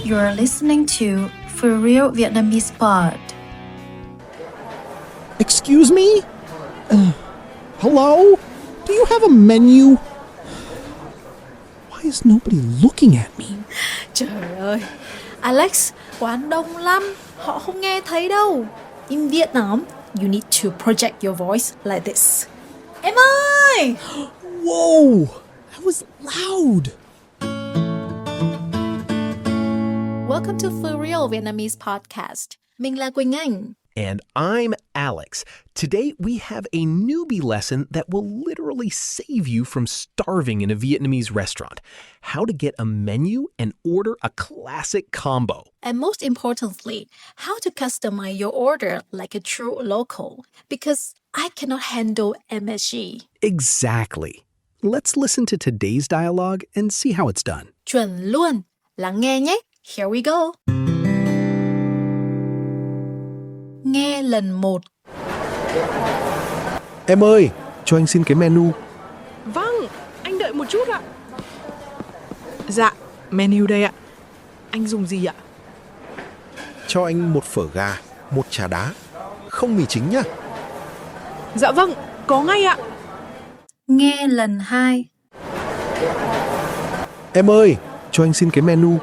You're listening to PhoReal Vietnamese Pod. Excuse me? Hello? Do you have a menu? Why is nobody looking at me? Trời ơi, Alex, quán đông lắm, họ không nghe thấy đâu. In Vietnam, you need to project your voice like this. Em ơi! Whoa! That was loud! Welcome to PhoReal Vietnamese Podcast. Mình là Quỳnh Anh. And I'm Alex. Today we have a newbie lesson that will literally save you from starving in a Vietnamese restaurant. How to get a menu and order a classic combo. And most importantly, how to customize your order like a true local. Because I cannot handle MSG. Exactly. Let's listen to today's dialogue and see how it's done. Chuẩn luôn. Lắng nghe nhé. Here we go. Nghe lần 1. Em ơi, cho anh xin cái menu. Vâng, anh đợi một chút ạ. Dạ, menu đây ạ. Anh dùng gì ạ? Cho anh một phở gà, một chả đá, không mì chính nhá. Dạ vâng, có ngay ạ. Nghe lần 2. Em ơi, cho anh xin cái menu.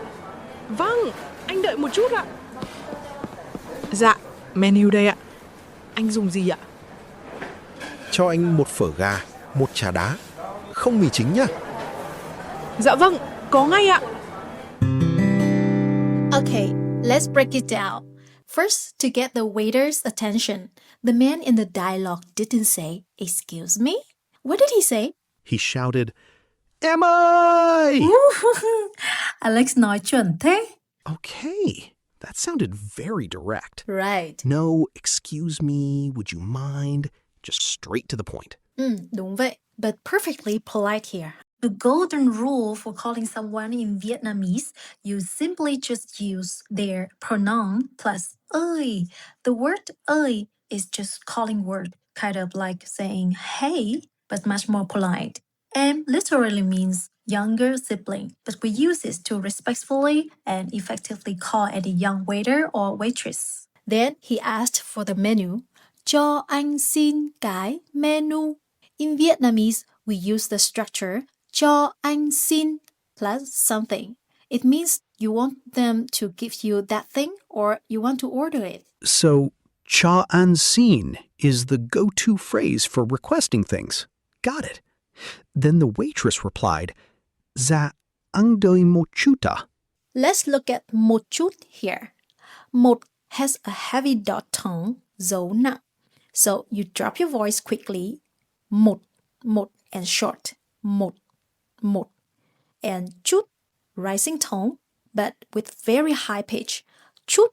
Vâng, anh đợi một chút ạ. Dạ, menu đây ạ. Anh dùng gì ạ? Cho anh một phở gà, một chả đá, không mì chính nhá. Dạ vâng, có ngay ạ. Okay, let's break it down. First, to get the waiter's attention, the man in the dialogue didn't say, "Excuse me?" What did he say? He shouted, Em ơi! Alex nói chuẩn thế. Okay, that sounded very direct. Right. No, excuse me, would you mind? Just straight to the point. Đúng vậy, but perfectly polite here. The golden rule for calling someone in Vietnamese, you simply just use their pronoun plus ơi. The word ơi is just calling word, kind of like saying hey, but much more polite. Em literally means younger sibling, but we use it to respectfully and effectively call any young waiter or waitress. Then he asked for the menu. Cho anh xin cái menu. In Vietnamese, we use the structure cho anh xin plus something. It means you want them to give you that thing or you want to order it. So, cha an xin is the go-to phrase for requesting things. Got it. Then the waitress replied, Dạ ăn đợi một chút ạ. Let's look at một chút here. Một has a heavy dot tone, dấu nặng. So you drop your voice quickly. Một, and short. Một. And chút, rising tone, but with very high pitch. Chút.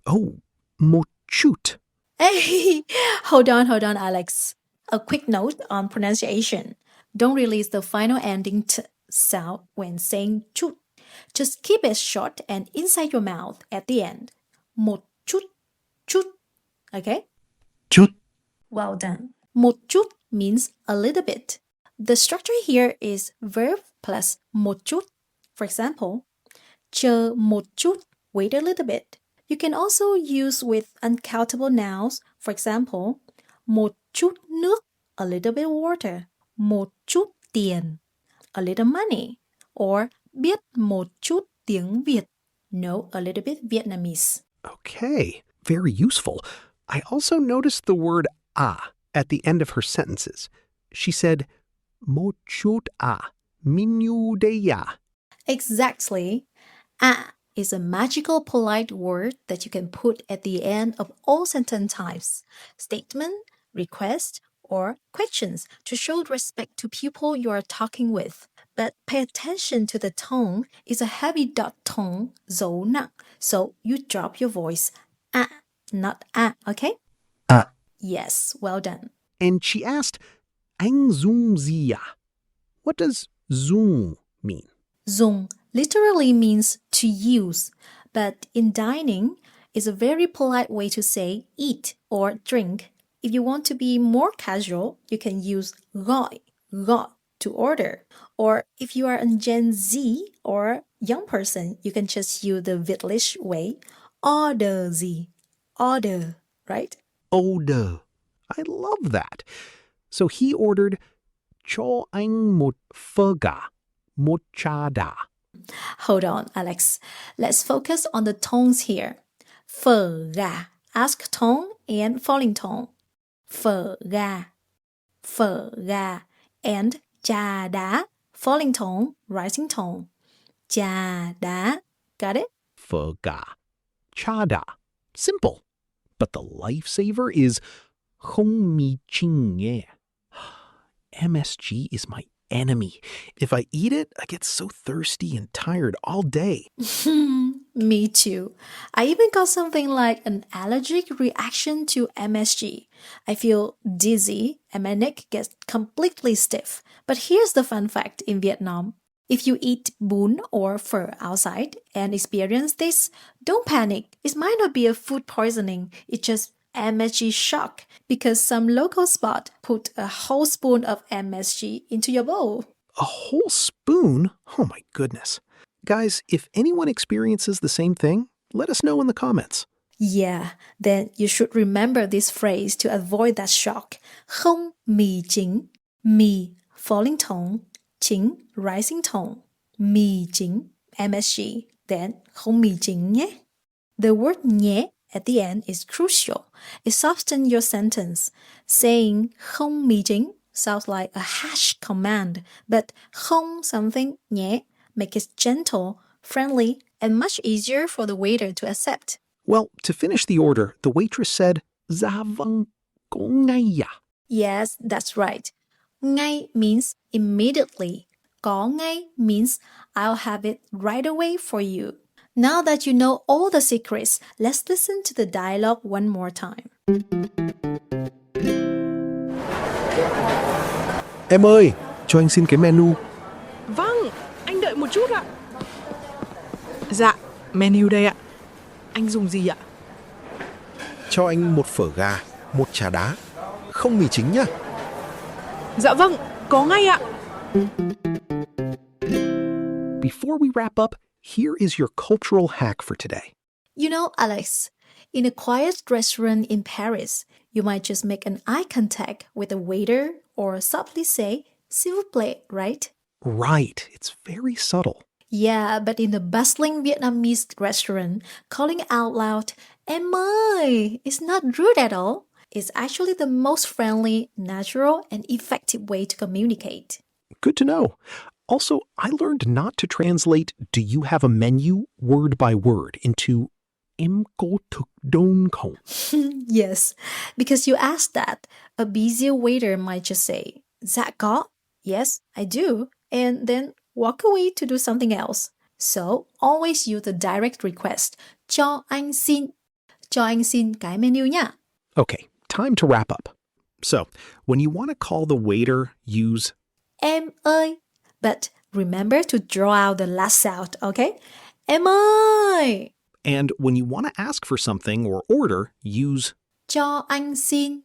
Oh, một chút. Hey, hold on, Alex. A quick note on pronunciation. Don't release the final ending t sound when saying chút. Just keep it short and inside your mouth at the end. Một chút. Okay? Chút. Well done. Một chút means a little bit. The structure here is verb plus một chút. For example, chờ một chút, wait a little bit. You can also use with uncountable nouns. For example, một chút nước, a little bit water. Một chút tiền, a little money. Or biết một chút tiếng Việt, know a little bit Vietnamese. Okay, very useful. I also noticed the word à at the end of her sentences. She said, một chút à, menu đây à. Exactly. À is a magical polite word that you can put at the end of all sentence types, statement, request, or questions to show respect to people you are talking with. But pay attention to the tone. It's a heavy dot tone, dấu nặng. So you drop your voice, not okay? Yes, well done. And she asked, anh dùng gì à? What does dùng mean? Dùng literally means to use, but in dining is a very polite way to say eat or drink. If you want to be more casual, you can use gọi. to order. Or if you are a Gen Z or young person, you can just use the Vietnamese way. Order gì? Order, right? Order. I love that. So he ordered cho anh một phở gà, một trà đá. Hold on, Alex. Let's focus on the tones here. Phở gà, ask tone and falling tone. Phở gà, and trà đá, falling tone, rising tone. Trà đá, got it? Phở gà, trà đá. Simple. But the lifesaver is không mì chính nhé. MSG is my enemy. If I eat it, I get so thirsty and tired all day. Me too. I even got something like an allergic reaction to MSG. I feel dizzy and my neck gets completely stiff. But here's the fun fact in Vietnam. If you eat bún or phở outside and experience this, don't panic. It might not be a food poisoning. It's just MSG shock because some local spot put a whole spoon of MSG into your bowl. A whole spoon? Oh my goodness. Guys, if anyone experiences the same thing, let us know in the comments. Yeah, then you should remember this phrase to avoid that shock. Không mì chính. Mì, falling tone. Chính, rising tone. Mì chính, MSG. Then không mì chính nhé. The word nhé at the end is crucial. It softens your sentence. Saying không mì chính sounds like a harsh command, but không something nhé make it gentle, friendly, and much easier for the waiter to accept. Well, to finish the order, the waitress said, Dạ vâng, có ngay ạ. Yes, that's right. Ngay means immediately. Có ngay means I'll have it right away for you. Now that you know all the secrets, let's listen to the dialogue one more time. Em ơi, cho anh xin cái menu. Vâng, anh đợi một chút ạ. Dạ, menu đây ạ. Anh dùng gì ạ? Cho anh một phở gà, một trà đá. Không mì chính nhá. Dạ vâng, có ngay ạ. Before we wrap up, here is your cultural hack for today. You know, Alex, in a quiet restaurant in Paris, you might just make an eye contact with the waiter or softly say, s'il vous plaît, right? Right, it's very subtle. Yeah, but in the bustling Vietnamese restaurant, calling out loud, em ơi, is not rude at all. It's actually the most friendly, natural, and effective way to communicate. Good to know. Also, I learned not to translate "do you have a menu" word by word into "em có thực đơn không?" Yes, because you asked that, a busy waiter might just say, dạ có, yes, I do, and then walk away to do something else. So, always use the direct request, cho anh xin cái menu nha. Okay, time to wrap up. So, when you want to call the waiter, use Em ơi. But remember to draw out the last sound, okay? Em ơi. And when you want to ask for something or order, use Cho anh xin,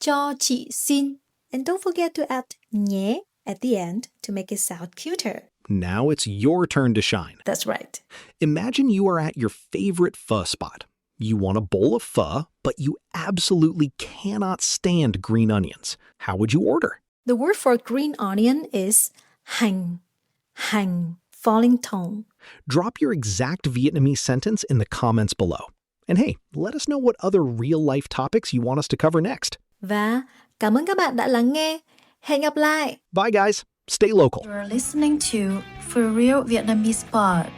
cho chị xin. And don't forget to add nhé at the end to make it sound cuter. Now it's your turn to shine. That's right. Imagine you are at your favorite pho spot. You want a bowl of pho, but you absolutely cannot stand green onions. How would you order? The word for green onion is hành, falling tone. Drop your exact Vietnamese sentence in the comments below. And hey, let us know what other real-life topics you want us to cover next. Và cảm ơn các bạn đã lắng nghe. Hẹn gặp lại. Bye, guys. Stay local. You're listening to PhoReal VietnamesePod.